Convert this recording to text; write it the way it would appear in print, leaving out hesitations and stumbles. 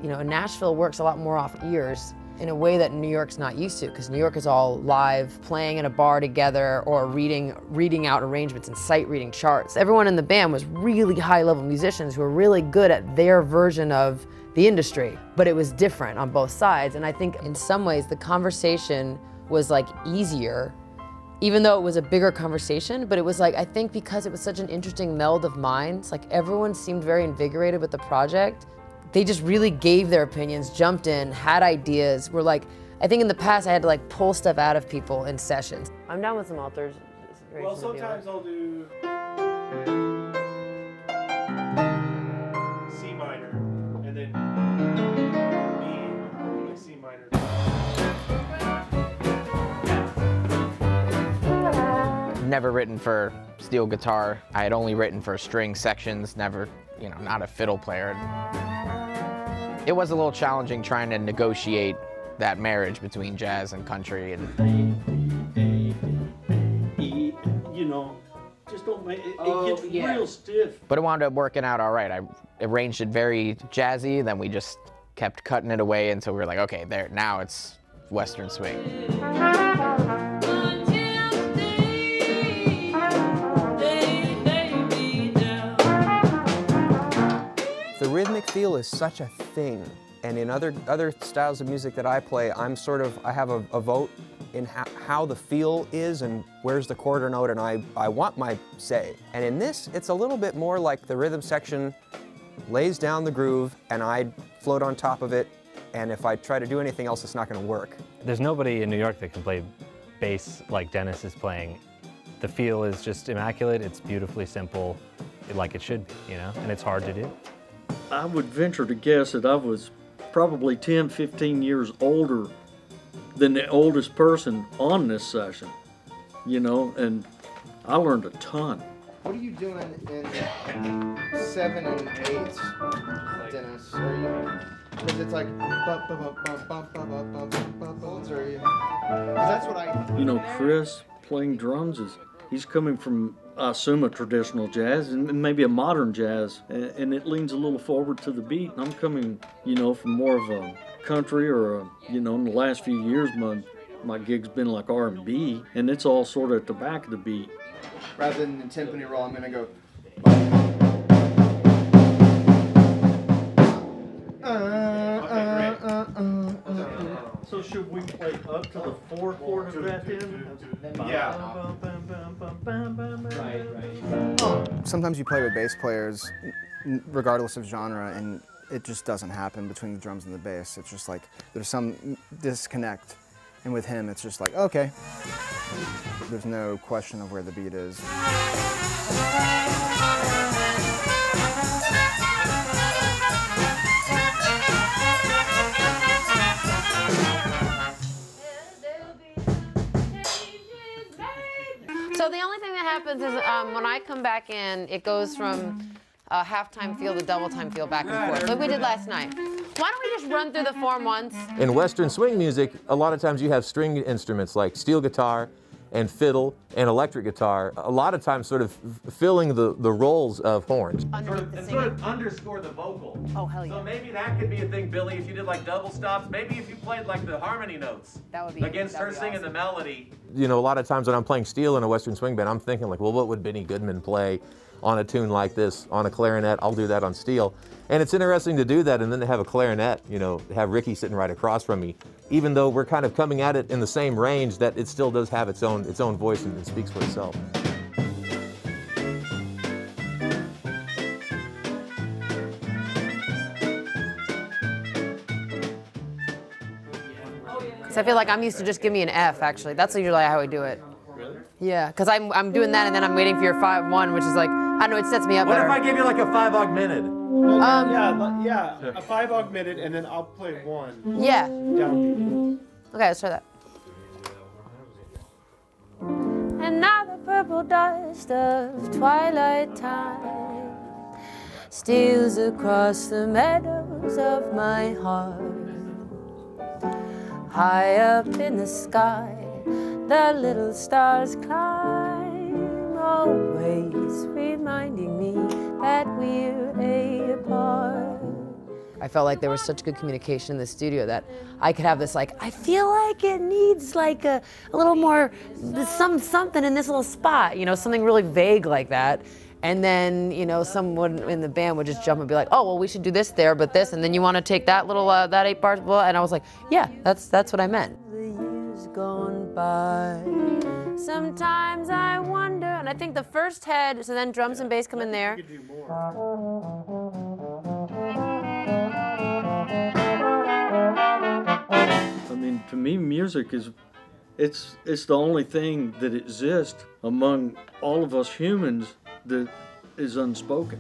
you know, Nashville works a lot more off ears in a way that New York's not used to, because New York is all live, playing in a bar together, or reading out arrangements and sight reading charts. Everyone in the band was really high-level musicians who were really good at their version of the industry, but it was different on both sides. And I think in some ways the conversation was like easier, even though it was a bigger conversation, but it was like, I think because it was such an interesting meld of minds, like everyone seemed very invigorated with the project. They just really gave their opinions, jumped in, had ideas. Were like, I think in the past I had to like pull stuff out of people in sessions. I'm down with some alters. Well, sometimes I'll do C minor and then B, like C minor. Never written for steel guitar. I had only written for string sections, never, you know, not a fiddle player. It was a little challenging trying to negotiate that marriage between jazz and country. You know, just don't make it, it gets real stiff. But it wound up working out all right. I arranged it very jazzy, then we just kept cutting it away until we were like, okay, there, now it's Western swing. The rhythmic feel is such a thing, and in other styles of music that I play, I have a vote in how the feel is and where's the quarter note, and I want my say. And in this, it's a little bit more like the rhythm section lays down the groove and I float on top of it, and if I try to do anything else, it's not going to work. There's nobody in New York that can play bass like Dennis is playing. The feel is just immaculate, it's beautifully simple, like it should be, you know, and it's hard to do. I would venture to guess that I was probably 10, 15 years older than the oldest person on this session, you know, and I learned a ton. What are you doing in 7 and 8, Dennis? Because it's like bump, bump, bump, bump, bump, bump, bump, bump, bump, or you? Because that's what I. You know, Chris playing drums he's coming from, I assume, a traditional jazz and maybe a modern jazz, and it leans a little forward to the beat. And I'm coming, you know, from more of a country or you know, in the last few years, my gig's been like R&B, and it's all sort of at the back of the beat. Rather than the timpani roll, I'm gonna go. So should we play up to the 4 chord of that then? Yeah. Right. Sometimes you play with bass players, regardless of genre, and it just doesn't happen between the drums and the bass. It's just like there's some disconnect. And with him, it's just like, okay. There's no question of where the beat is. So the only thing that happens is when I come back in, it goes from halftime feel to double time feel back and forth, like we did last night. Why don't we just run through the form once? In Western swing music, a lot of times you have string instruments like steel guitar and fiddle and electric guitar, a lot of times sort of filling the roles of horns. Sort of underscore the vocal. Oh, hell yeah. So maybe that could be a thing, Billy, if you did like double stops, maybe if you played like the harmony notes. That would be against her singing awesome. the melody. You know, a lot of times when I'm playing steel in a Western swing band, I'm thinking like, well, what would Benny Goodman play on a tune like this on a clarinet? I'll do that on steel. And it's interesting to do that and then to have a clarinet, you know, have Ricky sitting right across from me. Even though we're kind of coming at it in the same range, that it still does have its own voice and speaks for itself. So I feel like I'm used to just give me an F, actually. That's usually how I do it. Really? Yeah, because I'm doing that and then I'm waiting for your 5-1, which is like, I don't know, it sets me up What better. if I give you like a 5 augmented? Yeah, a 5 augmented, and then I'll play 1. Yeah. Downbeat. Okay, let's try that. And now the purple dust of twilight time steals across the meadows of my heart. High up in the sky, the little stars climb, always reminding me that we're apart. I felt like there was such good communication in the studio that I could have this like, I feel like it needs like a little more, something in this little spot, you know, something really vague like that. And then, you know, someone in the band would just jump and be like, oh, well, we should do this there, but this, and then you want to take that little, that 8 bars, blah, and I was like, yeah, that's what I meant. The years gone by, sometimes I wonder, and I think the first head, so then drums and bass come in there. I mean, to me, music is, it's the only thing that exists among all of us humans that is unspoken.